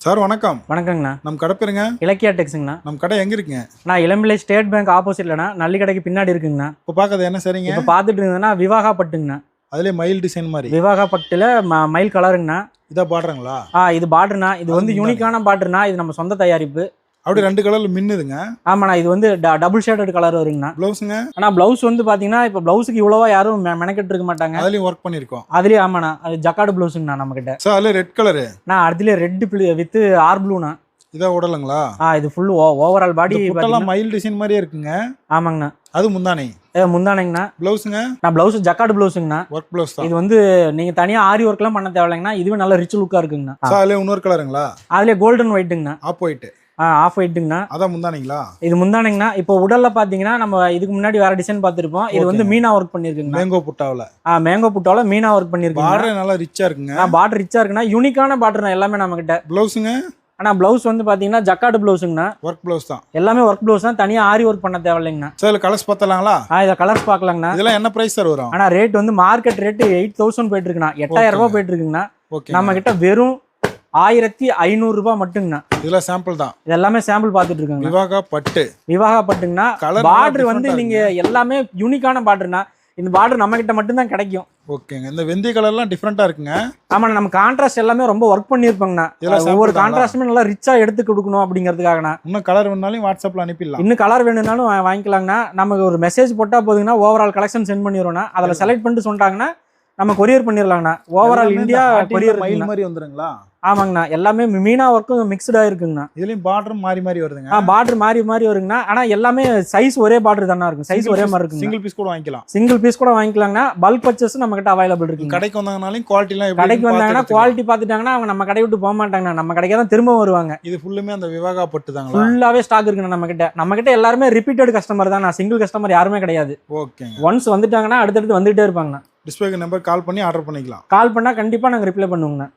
Sir வணக்கம். வணக்கங்கண்ணா. நம்ம கடை பேருங்க? இலக்கியா டெக்ஸுங்கண்ணா. நம்ம கடை எங்க இருக்குங்க? நான் இளம்பிள்ளை ஸ்டேட் பேங்க் ஆப்போசிட்லண்ணா, நல்லி கடைக்கு பின்னாடி இருக்குங்கண்ணா. இப்போ பார்க்கறது என்ன சரிங்க? இப்போ பார்த்துட்டு இருந்ததுன்னா விவாகா பட்டுங்கண்ணா. அதுலேயே மயில் டிசைன் மாதிரி விவாகா பட்டில் மயில் கலருங்கண்ணா. இதாக பாடுறாங்களா? இது பார்டர்ண்ணா. இது வந்து யூனிக்கான பார்டர்ண்ணா. இது நம்ம சொந்த தயாரிப்பு. அப்படி 2 கலர்ல மின்னுதுங்க. ஆமாண்ணா. இது வந்து டபுள் ஷேடட் கலர் வருங்கண்ணா. ப்ளவுஸுங்க? ஆனால் ப்ளவுஸ் வந்து பார்த்தீங்கன்னா இப்போ ப்ளவுஸுக்கு இவ்வளோவா யாரும் மெனக்கெட்டு இருக்க மாட்டாங்க. அதுலேயும் ஒர்க் பண்ணியிருக்கோம். அதுலேயே ஆமாண்ணா. அது ஜக்கார்டு ப்ளவுஸுங்கண்ணா நம்மக்கிட்ட. சார் அதில் ரெட் கலரு? அதுலேயே ரெட் வித் ஆர் ப்ளூண்ணா. இதை உடலுங்களா? இது ஃபுல் ஓவரால் பாடி மயில் டிசைன் மாதிரியே இருக்குங்க. ஆமாங்கண்ணா. அது முந்தானை? முந்தானைங்கண்ணா. ப்ளவுஸுங்க? ப்ளவுஸ் ஜக்கார்டு ப்ளவுஸுங்கண்ணா. ஒர்க் ப்ளவுஸ் தான். இது வந்து நீங்க தனியா ஆரி ஒர்க்லாம் பண்ண தேவையில்லைங்கண்ணா. இதுவே நல்ல ரிச் லுக்கா இருக்குங்கண்ணா. சார் அதுல இன்னொரு கலருங்களா? அதுல கோல்டன் ஒயிட்டுங்கண்ணா. Off white. ஆஃப் ஒயிட்டுங்கண்ணா. அதான் முந்தானைங்களா? இது முந்தானைங்கண்ணா. இப்போ உடல்ல பாத்தீங்கன்னா நம்ம இதுக்கு முன்னாடி வேற டிசைன் பார்த்திருப்போம். இது வந்து மீனா ஒர்க் பண்ணிருக்குங்க. மேங்கோ புட்டாவில். மேங்கோ புட்டாவில் மீனா ஒர்க் பண்ணிருக்குங்க. பார்டர் நல்லா ரிச்சா இருக்குங்க. பார்டர் ரிச்சா இருக்குண்ணா. யூனிக்கான பார்டர் எல்லாமே நம்ம கிட்ட. ப்ளவுஸுங்க? ப்ளவுஸ் வந்து பாத்தீங்கன்னா ஜக்கார்டு ப்ளவுஸுங்கண்ணா. ஒர்க் ப்ளவுஸ் தான். எல்லாமே ஒர்க் ப்ளவுஸ் தான். தனியா ஆரி ஒர்க் பண்ண தேவையில்லைங்கண்ணா. Sir colours பார்த்தலாங்களா? இதை கலர்ஸ் பார்க்கலாங்கண்ணா. இதெல்லாம் என்ன பிரைஸ் சார் வரும்? ரேட் வந்து மார்க்கெட் ரேட் 8000 போயிட்டு இருக்குண்ணா. 8000 ரூபாய் போயிட்டு இருக்குங்கண்ணா. நம்ம கிட்ட வெறும் 1500 ரூபாய் மட்டுங்கண்ணா. இதெல்லாம் சாம்பிள் தான். இது எல்லாமே சாம்பிள் பார்த்துட்டு இருக்காங்க. விவாகா பட்டுங்கண்ணா. பார்டர் வந்து நீங்க எல்லாமே யூனிக்கான பார்டர்னா. இந்த பார்டர் நம்ம கிட்ட மட்டும் தான் கிடைக்கும். ஓகேங்க. இந்த வெந்தய கலர்லாம் டிஃபரெண்டா இருக்குங்க. ஆமா, நம்ம கான்ட்ராஸ்ட் எல்லாமே ரொம்ப ஒர்க் பண்ணிருப்பாங்கண்ணா. ஒவ்வொரு கான்ட்ராஸ்ட்டுமே நல்லா ரிச்சா எடுத்து கொடுக்கணும் அப்படிங்கிறதுக்காகண்ணா. இன்னும் கலர் வேணும்னாலும் வாட்ஸ்அப்ல அனுப்பிடலாம். இன்னும் கலர் வேணும்னாலும் வாங்கிக்கலாங்கண்ணா. நமக்கு ஒரு மெசேஜ் போட்டா போதுங்கண்ணா. ஓவரால் கலெக்ஷன் சென்ட் பண்ணிடுவோம்னா அதில் செலக்ட் பண்ணிட்டு சொன்னாங்கன்னா நம்ம கொரியர் பண்ணிடலாங்கண்ணா. ஓவரால் இந்தியா கொரியர் மயில் மாதிரி வந்துருங்களா? ஆமாங்கண்ணா. எல்லாமே மீனா ஒர்க்கும் மிக்ஸ்டா இருக்குங்கண்ணா. இதுலயும் பார்டர் மாறி மாறி வருதுங்க. பார்டர் மாறி மாறி வருங்கண்ணா. ஆனா எல்லாமே சைஸ் ஒரே பார்டர் தானே இருக்கும். சைஸ் ஒரே மாதிரி இருக்கு. சிங்கிள் பீஸ் கூட வாங்கிக்கலாம். சிங்கிள் பீஸ் கூட வாங்கிக்கலாங்கண்ணா. பல்க் பர்ச்சேஸ் நம்ம கிட்ட அவைலபிள் இருக்கு. கடைக்கு வந்தாங்கனாலும் குவாலிட்டி எல்லாம் கடைக்கு வந்தாங்கன்னா குவாலிட்டி பார்த்துட்டாங்கன்னா அவங்க நம்ம கடை விட்டு போக மாட்டாங்கண்ணா. நம்ம கடைக்கு தான் திரும்ப வருவாங்க. இது ஃபுல்லுமே அந்த விவாகா பட்டு தாங்க. ஃபுல்லாவே ஸ்டாக் இருக்குண்ணா நம்ம கிட்ட எல்லாருமே ரிப்பீட்டட் கஸ்டமர் தான். சிங்கிள் கஸ்டமர் யாருமே கிடையாது. ஓகே. ஒன்ஸ் வந்துட்டாங்கன்னா அடுத்தடுத்து வந்துட்டே இருப்பாங்கண்ணா. டிஸ்பிளே நம்பர் கால் பண்ணி ஆர்டர் பண்ணிக்கலாம். கால் பண்ணா கண்டிப்பா நாங்க ரிப்ளை பண்ணுவோங்கண்ணா.